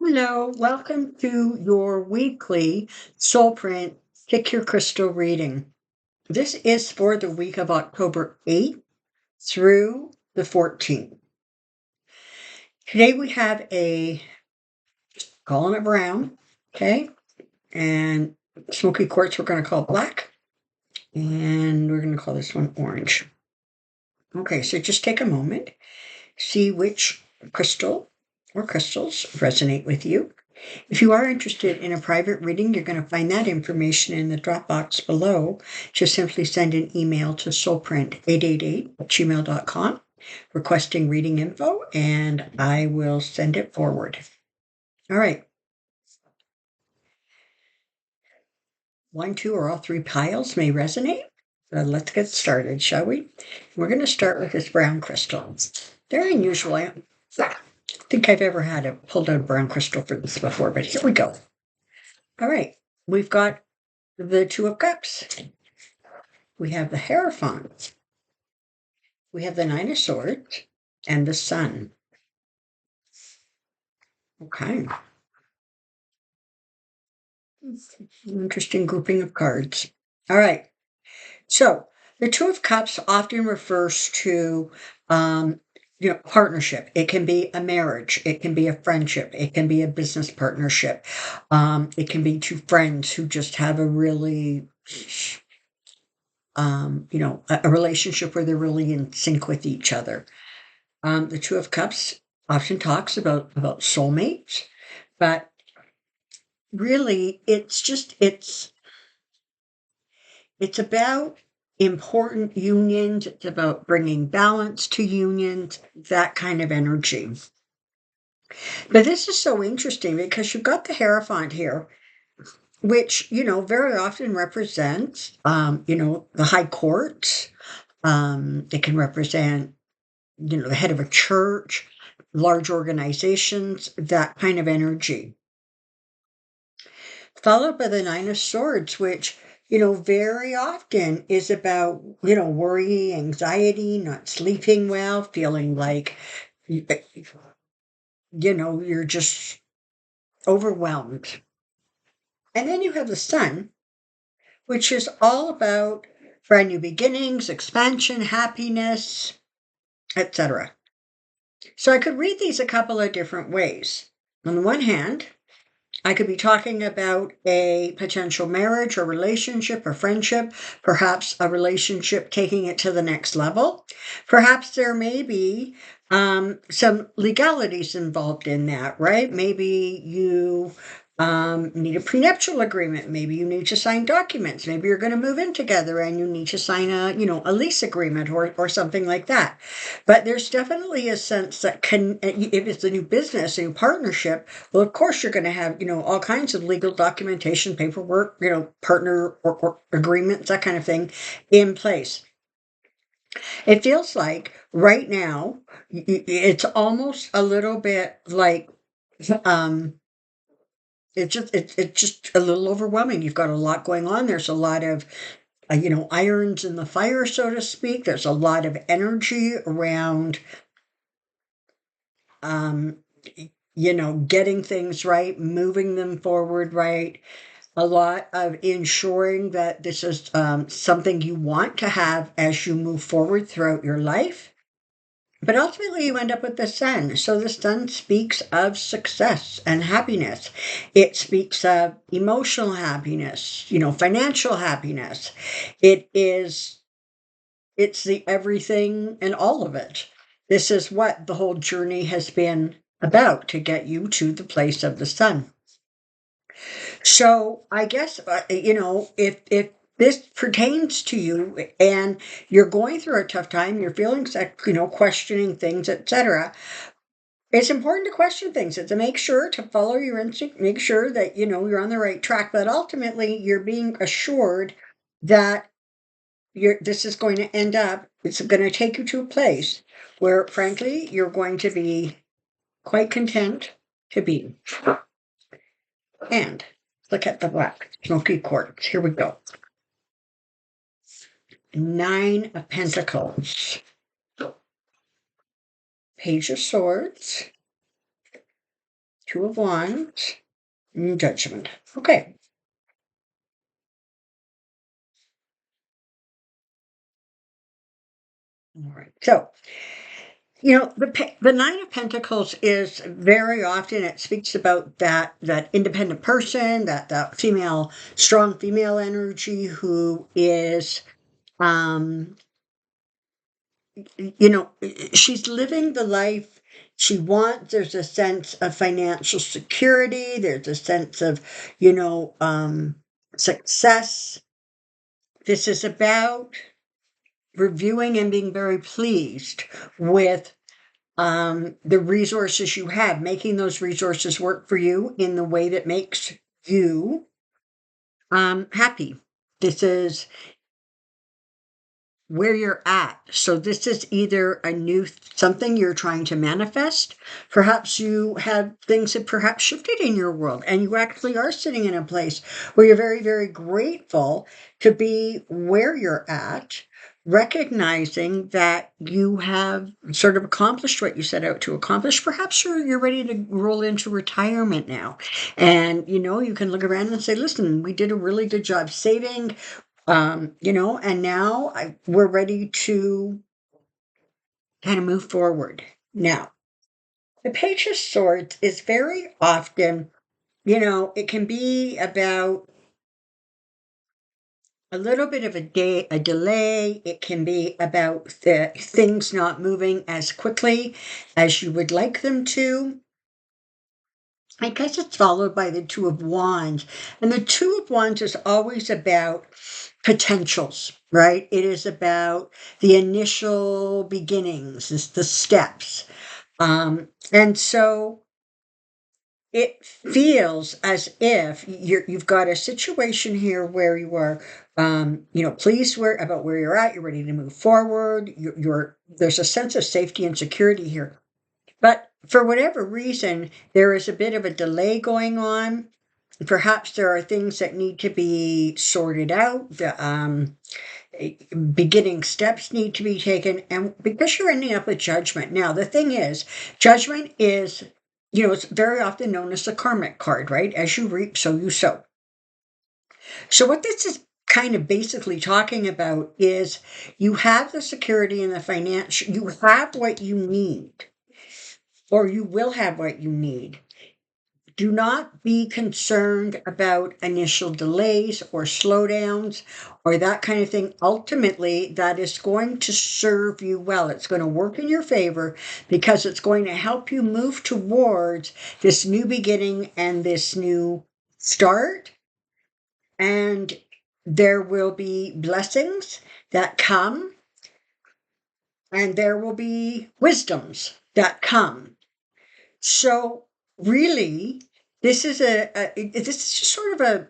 Hello, welcome to your weekly Soulprint Pick Your Crystal reading. This is for the week of October 8th through the 14th. Today we have calling it brown, okay? And smoky quartz we're going to call black, and we're going to call this one orange. Okay, so just take a moment, see which crystal or crystals resonate with you. If you are interested in a private reading, you're going to find that information in the drop box below. Just simply send an email to soulprint888@gmail.com requesting reading info, and I will send it forward. All right. 1, 2, or all 3 piles may resonate. Let's get started, shall we? We're going to start with this brown crystal. Very unusual. I don't think I've ever had pulled out a brown crystal for this before, but here we go. All right. We've got the Two of Cups. We have the Hierophant. We have the Nine of Swords and the Sun. Okay. Interesting grouping of cards. All right. So the Two of Cups often refers to, partnership. It can be a marriage. It can be a friendship. It can be a business partnership. It can be two friends who just have a really a relationship where they're really in sync with each other. The Two of Cups often talks about soulmates, but really it's about important unions. It's about bringing balance to unions, that kind of energy. But this is so interesting because you've got the Hierophant here, which, very often represents, the high court. It can represent, the head of a church, large organizations, that kind of energy. Followed by the Nine of Swords, which, very often is about, worry, anxiety, not sleeping well, feeling like, you're just overwhelmed. And then you have the Sun, which is all about brand new beginnings, expansion, happiness, etc. So I could read these a couple of different ways. On the one hand, I could be talking about a potential marriage or relationship or friendship, perhaps a relationship taking it to the next level. Perhaps there may be some legalities involved in that, right? Maybe you need a prenuptial agreement. Maybe you need to sign documents. Maybe you're going to move in together and you need to sign a lease agreement or something like that. But there's definitely a sense that if it's a new business, a new partnership, well, of course you're going to have, all kinds of legal documentation, paperwork, partner or agreements, that kind of thing in place. It feels like right now, it's almost a little bit like, it's just a little overwhelming. You've got a lot going on. There's a lot of, irons in the fire, so to speak. There's a lot of energy around, um, getting things right, moving them forward right. A lot of ensuring that this is something you want to have as you move forward throughout your life. But ultimately, you end up with the Sun. So the Sun speaks of success and happiness. It speaks of emotional happiness, financial happiness. It's the everything and all of it. This is what the whole journey has been about to get you to the place of the Sun. So I guess, if this pertains to you and you're going through a tough time, you're feeling sick, questioning things, etc. It's important to question things and to make sure to follow your instinct, make sure that, you're on the right track, but ultimately you're being assured that this is going to it's going to take you to a place where, frankly, you're going to be quite content to be. And look at the black smoky quartz. Here we go. 9 of Pentacles. Page of Swords. Two of Wands, and Judgment. Okay. All right. So, the Nine of Pentacles is very often, it speaks about that independent person, that female, strong female energy who is, um, she's living the life she wants. There's a sense of financial security. There's a sense of, success. This is about reviewing and being very pleased with the resources you have, making those resources work for you in the way that makes you happy. This is where you're at. So this is either a new something you're trying to manifest. Perhaps you have things that perhaps shifted in your world and you actually are sitting in a place where you're very, very grateful to be where you're at, recognizing that you have sort of accomplished what you set out to accomplish. Perhaps you're ready to roll into retirement now. And you can look around and say, listen, we did a really good job saving. And now we're ready to kind of move forward. Now, the Page of Swords is very often, it can be about a little bit of a delay. It can be about the things not moving as quickly as you would like them to. I guess it's followed by the Two of Wands. And the Two of Wands is always about potentials, right? It is about the initial beginnings, it's the steps. And so it feels as if you've got a situation here where you are, pleased about where you're at. You're ready to move forward. There's a sense of safety and security here. But for whatever reason, there is a bit of a delay going on. Perhaps there are things that need to be sorted out. Beginning steps need to be taken. And because you're ending up with Judgment. Now, the thing is, Judgment is, it's very often known as the karmic card, right? As you reap, so you sow. So what this is kind of basically talking about is you have the security and the financial, you have what you need, or you will have what you need. Do not be concerned about initial delays or slowdowns or that kind of thing. Ultimately, that is going to serve you well. It's going to work in your favor because it's going to help you move towards this new beginning and this new start. And there will be blessings that come, and there will be wisdoms that come. So really, this is this is just sort of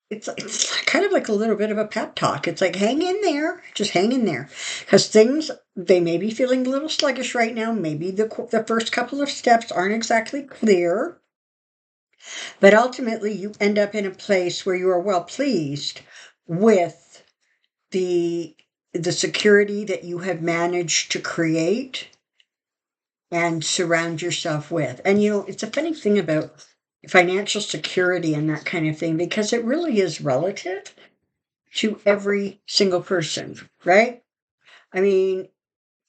it's kind of like a little bit of a pep talk. It's like, hang in there, just hang in there, because things, they may be feeling a little sluggish right now. Maybe the first couple of steps aren't exactly clear, but ultimately you end up in a place where you are well pleased with the security that you have managed to create and surround yourself with. And it's a funny thing about financial security and that kind of thing, because it really is relative to every single person, right? I mean,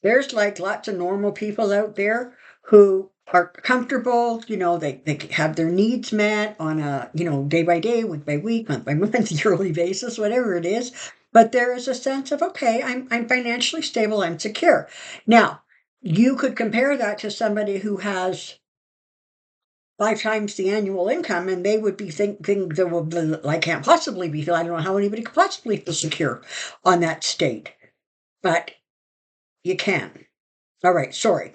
there's like lots of normal people out there who are comfortable, they have their needs met on a, day by day, week by week, month by month, yearly basis, whatever it is. But there is a sense of, okay, I'm financially stable, I'm secure. Now, you could compare that to somebody who has 5 times the annual income, and they would be thinking that, well, I can't possibly be, I don't know how anybody could possibly feel secure on that state. But you can. All right, sorry.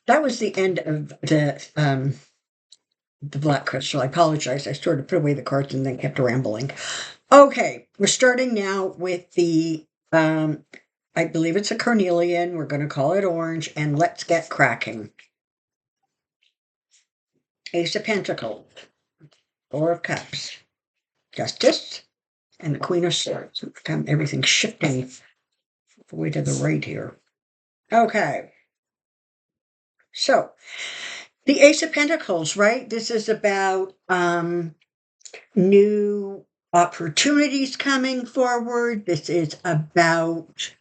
That was the end of the Black Crystal. I apologize. I sort of put away the cards and then kept rambling. Okay, we're starting now with the, I believe it's a carnelian. We're going to call it orange, and let's get cracking. Ace of Pentacles, Four of Cups, Justice, and the Queen of Swords. Everything's shifting way to the right here. Okay. So, The Ace of Pentacles, right? This is about new opportunities coming forward. This is about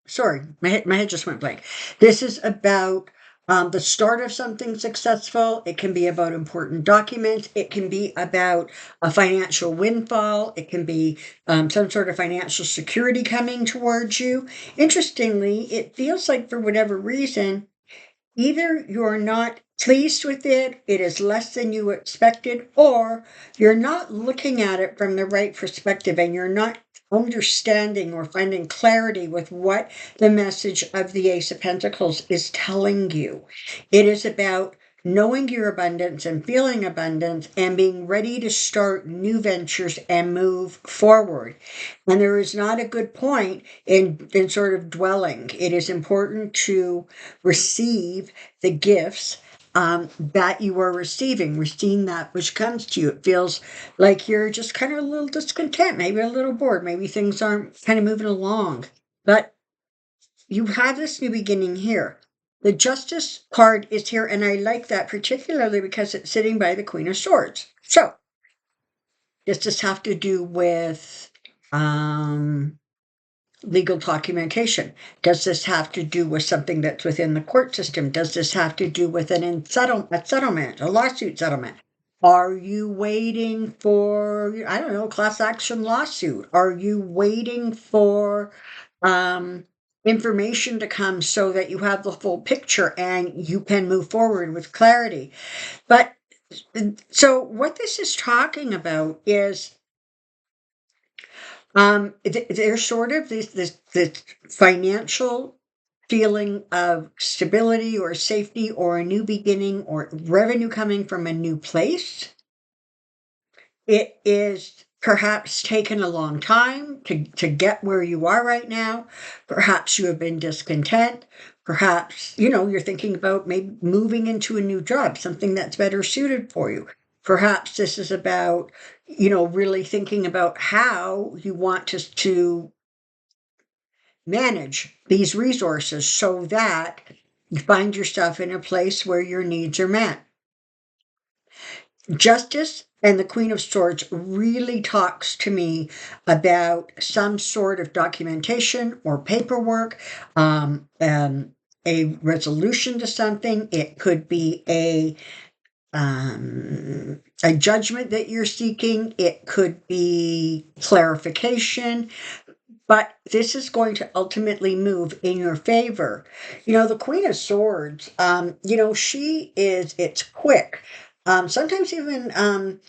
sorry, my head just went blank. This is about the start of something successful. It can be about important documents. It can be about a financial windfall. It can be some sort of financial security coming towards you. Interestingly, it feels like for whatever reason, either you're not pleased with it, it is less than you expected, or you're not looking at it from the right perspective and you're not understanding or finding clarity with what the message of the Ace of Pentacles is telling you. It is about knowing your abundance and feeling abundance and being ready to start new ventures and move forward. And there is not a good point in sort of dwelling. It is important to receive the gifts that you are receiving that which comes to you. It feels like you're just kind of a little discontent, maybe a little bored, maybe things aren't kind of moving along. But you have this new beginning here. The Justice card is here, and I like that particularly because it's sitting by the Queen of Swords. So, does this have to do with legal documentation? Does this have to do with something that's within the court system? Does this have to do with a settlement, a lawsuit settlement? Are you waiting for, I don't know, class action lawsuit? Are you waiting for information to come so that you have the full picture and you can move forward with clarity? But so what this is talking about is there's sort of this financial feeling of stability or safety or a new beginning or revenue coming from a new place. It is perhaps taken a long time to get where you are right now. Perhaps you have been discontent. Perhaps, you're thinking about maybe moving into a new job, something that's better suited for you. Perhaps this is about, really thinking about how you want to manage these resources so that you find yourself in a place where your needs are met. Justice and the Queen of Swords really talks to me about some sort of documentation or paperwork, a resolution to something. It could be a judgment that you're seeking. It could be clarification. But this is going to ultimately move in your favor. The Queen of Swords, it's quick. Sometimes even,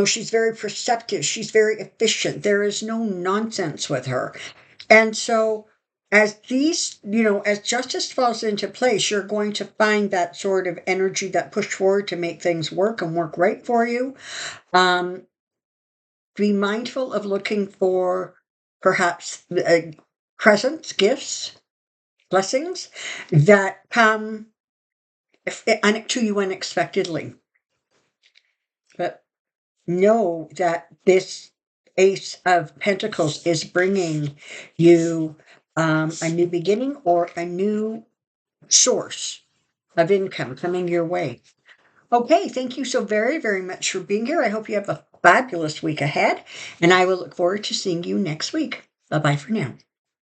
she's very perceptive. She's very efficient. There is no nonsense with her. And so as as justice falls into place, you're going to find that sort of energy, that push forward to make things work and work right for you. Be mindful of looking for perhaps presents, gifts, blessings that come to you unexpectedly. But know that this Ace of Pentacles is bringing you a new beginning or a new source of income coming your way. Okay, thank you so very, very much for being here. I hope you have a fabulous week ahead, and I will look forward to seeing you next week. Bye-bye for now.